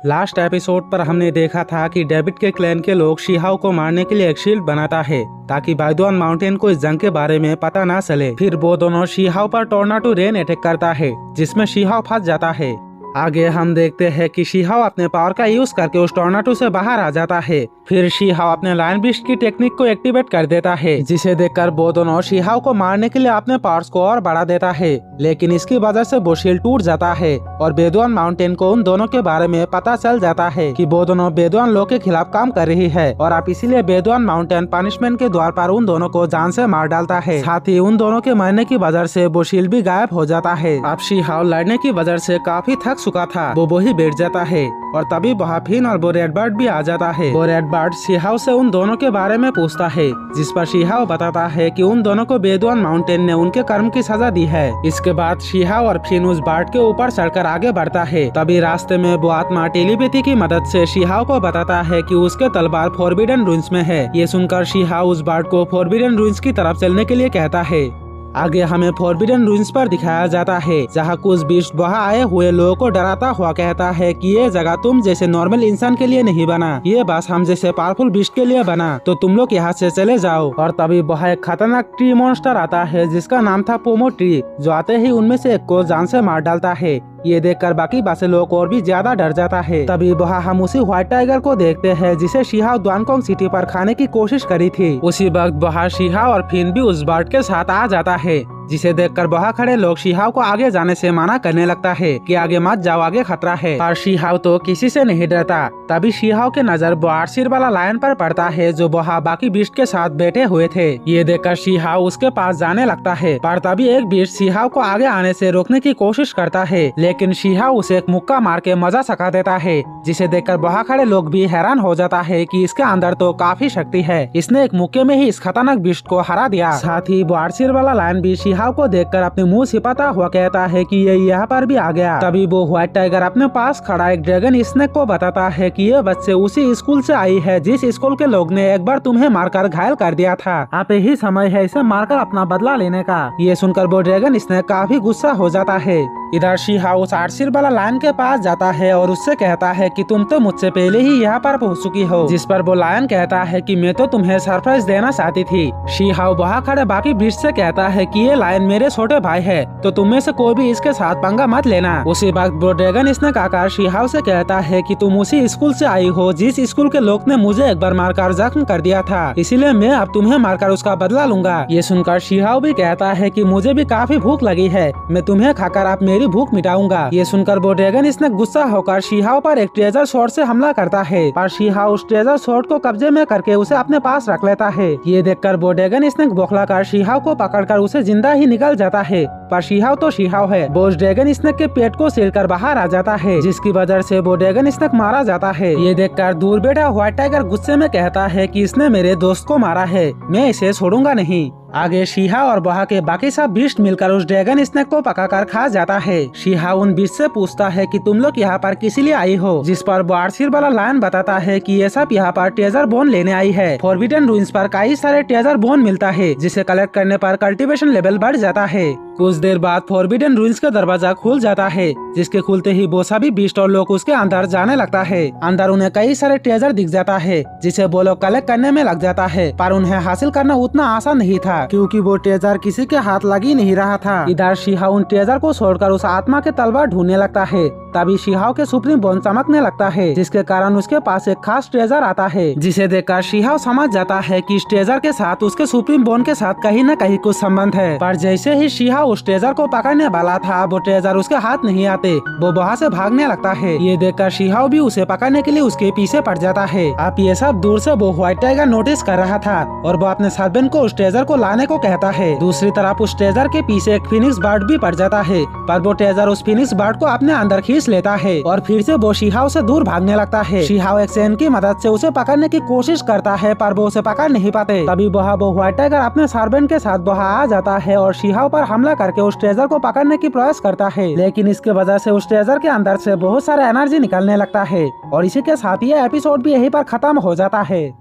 Last episode पर हमने देखा था कि डेविड के क्लैन के लोग शिहाओ को मारने के लिए एक शील्ड बनाता है ताकि बाइदुआन माउंटेन को इस जंग के बारे में पता ना चले। फिर वो दोनों शिहाओ पर टोर्नाडो रेन अटैक करता है जिसमें शिहाओ फंस जाता है। आगे हम देखते हैं कि शिहाओ अपने पावर का यूज करके उस टोर्नाडो से बाहर आ जाता है। फिर शिहाओ अपने लायन बीस्ट की टेक्निक को एक्टिवेट कर देता है जिसे देखकर वो दोनों शिहाओ को मारने के लिए अपने पावर्स को और बढ़ा देता है, लेकिन इसकी वजह से वो शील्ड टूट जाता है और बेदुआन माउंटेन को उन दोनों के बारे में पता चल जाता है कि वो दोनों बेदुआन लोग के खिलाफ काम कर रही है और आप इसीलिए बेदुआन माउंटेन पनिशमेंट के द्वार पर उन दोनों को जान से मार डालता है। साथ ही उन दोनों के मरने की वजह से वो शील्ड भी गायब हो जाता है। अब शिहाओ लड़ने की वजह से काफी थक चुका था, वो वही बैठ जाता है और तभी वहाँ फिन और वो रेडबर्ड भी आ जाता है। वो रेडबर्ड शिहाओ से उन दोनों के बारे में पूछता है जिस पर शिहाओ बताता है कि उन दोनों को बेदुआन माउंटेन ने उनके कर्म की सजा दी है। इसके बाद शिहाओ और फिन उस बर्ड के ऊपर चढ़कर आगे बढ़ता है। तभी रास्ते में वो आत्मा टेलीपैथी की मदद से शिहाओ को बताता है कि उसके तलवार फॉरबिडन रूइंस में है। ये सुनकर शिहाओ उस बर्ड को फॉरबिडन रूइंस की तरफ चलने के लिए कहता है। आगे हमें फॉरबिडन रूइंस पर दिखाया जाता है जहाँ कुछ बीस्ट वहाँ आए हुए लोगों को डराता हुआ कहता है कि ये जगह तुम जैसे नॉर्मल इंसान के लिए नहीं बना, ये बस हम जैसे पावरफुल बीस्ट के लिए बना, तो तुम लोग यहाँ से चले जाओ। और तभी वहाँ एक खतरनाक ट्री मॉन्स्टर आता है जिसका नाम था पोमो ट्री, जो आते ही उनमें से एक को जान से मार डालता है। ये देखकर बाकी बासे लोग और भी ज्यादा डर जाता है। तभी वहाँ हम उसी व्हाइट टाइगर को देखते हैं जिसे शिहाओ द्वानकोंग सिटी पर खाने की कोशिश करी थी। उसी वक्त वहाँ शिहाओ और फिन भी उस बर्ड के साथ आ जाता है, जिसे देखकर वहाँ खड़े लोग शिहाओ को आगे जाने से मना करने लगता है कि आगे मत जाओ, आगे खतरा है। पर शिहाओ तो किसी से नहीं डरता। तभी शिहाओ के नजर वो 8 सिर वाला लायन पर पड़ता है जो वहाँ बाकी बीस्ट के साथ बैठे हुए थे। ये देखकर शिहाओ उसके पास जाने लगता है, पर तभी एक बीस्ट शिहाओ को आगे आने से रोकने की कोशिश करता है, लेकिन शिहाओ उसे एक मुक्का मार के मजा सका देता है, जिसे देखकर वहाँ खड़े लोग भी हैरान हो जाता है कि इसके अंदर तो काफी शक्ति है, इसने एक मुक्के में ही इस खतरनाक बीस्ट को हरा दिया। साथ ही वो 8 सिर वाला लायन भी शिहाओ को देखकर अपने मुंह छिपाता हुआ कहता है कि ये यहाँ पर भी आ गया। तभी वो व्हाइट टाइगर अपने पास खड़ा एक ड्रैगन स्नेक को बताता है कि ये बच्चे उसी स्कूल से आई है जिस स्कूल के लोग ने एक बार तुम्हें मारकर घायल कर दिया था। अब यही समय है इसे मारकर अपना बदला लेने का। ये सुनकर वो ड्रैगन स्नेक काफी गुस्सा हो जाता है। इधर शिहाओ 8 सिर वाला लायन के पास जाता है और उससे कहता है कि तुम तो मुझसे पहले ही यहाँ पर पहुँच चुकी हो। जिस पर वो लायन कहता है कि मैं तो तुम्हें सरप्राइज देना चाहती थी। शिहाओ वहाँ खड़े बाकी बीस्ट से कहता है कि ये लायन मेरे छोटे भाई है, तो तुम में से कोई भी इसके साथ पंगा मत लेना। उसी वक्त वो ड्रैगन स्नेक आकर शिहाओ से कहता है कि तुम उसी स्कूल से आई हो जिस स्कूल के लोग ने मुझे एक बार मारकर जख्म कर दिया था, इसीलिए मैं अब तुम्हें मारकर उसका बदला लूंगा। ये सुनकर शिहाओ भी कहता है कि मुझे भी काफी भूख लगी है, मैं तुम्हें खाकर अब मेरी भूख मिटाऊंगा। ये सुनकर वो ड्रैगन स्नेक गुस्सा होकर शिहाओ पर एक ट्रेजर शॉट से हमला करता है, पर शिहाओ उस ट्रेजर शॉट को कब्जे में करके उसे अपने पास रख लेता है। ये देखकर वो ड्रैगन स्नेक बौखलाकर शिहाओ को पकड़कर उसे जिंदा ही निकल जाता है, पर शिहाओ तो शिहाओ है, वो उस ड्रैगन स्नेक के पेट को सिलकर बाहर आ जाता है, जिसकी वजह से वो ड्रैगन स्नेक मारा जाता है। ये देखकर दूर बैठा व्हाइट टाइगर गुस्से में कहता है कि इसने मेरे दोस्त को मारा है, मैं इसे छोड़ूंगा नहीं। आगे शिहाओ और वहाँ के बाकी सब बीस्ट मिलकर उस ड्रैगन स्नेक को पकाकर खा जाता है। शिहाओ उन बीस्ट से पूछता है कि तुम लोग यहाँ पर किस लिए आई हो, जिस पर वो 8 सिर वाला लायन बताता है कि ये सब यहाँ पर ट्रेजर बोन लेने आई है। फॉरबिडन रूइंस पर कई सारे ट्रेजर बोन मिलता है जिसे कलेक्ट करने पर कल्टीवेशन लेवल बढ़ जाता है। कुछ देर बाद फॉरबिडन रूइंस का दरवाजा खुल जाता है, जिसके खुलते ही वो सभी बीस्ट और लोग उसके अंदर जाने लगता है। अंदर उन्हें कई सारे ट्रेजर दिख जाता है जिसे वो लोग कलेक्ट करने में लग जाता है, पर उन्हें हासिल करना उतना आसान नहीं था क्योंकि वो ट्रेजर किसी के हाथ लग ही नहीं रहा था। इधर शिहाओ उन ट्रेजर को छोड़कर उस आत्मा के तलवार ढूंढने लगता है। तभी शिहाओ के सुप्रीम बोन चमकने लगता है, जिसके कारण उसके पास एक खास ट्रेजर आता है, जिसे देखकर शिहाओ समझ जाता है कि इस ट्रेजर के साथ उसके सुप्रीम बोन के साथ कहीं न कहीं कुछ संबंध है। पर जैसे ही शिहाओ उस ट्रेजर को पकड़ने वाला था, वो ट्रेजर उसके हाथ नहीं आते, वो वहाँ से भागने लगता है। ये देखकर शिहाओ भी उसे पकड़ने के लिए उसके पीछे पड़ जाता है। अब ये सब दूर से वो व्हाइट टाइगर नोटिस कर रहा था और वो अपने सर्वेंट को उस ट्रेजर को लाने को कहता है। दूसरी तरफ उस ट्रेजर के पीछे एक फिनिक्स बर्ड भी पड़ जाता है, पर वो ट्रेजर उस फिनिक्स बर्ड को अपने अंदर खींच लेता है और फिर से वो शिहाओ से दूर भागने लगता है। शिहाओ एक चेन की मदद से उसे पकड़ने की कोशिश करता है, पर वो उसे पकड़ नहीं पाते। तभी वहाँ वो व्हाइट टाइगर अपने सर्वेंट के साथ वहाँ आ जाता है और शिहाओ पर हमला करके उस ट्रेजर को पकड़ने की प्रयास करता है, लेकिन इसके वजह से उस ट्रेजर के अंदर से बहुत सारा एनर्जी निकलने लगता है और इसी के साथ ये एपिसोड भी यहीं पर खत्म हो जाता है।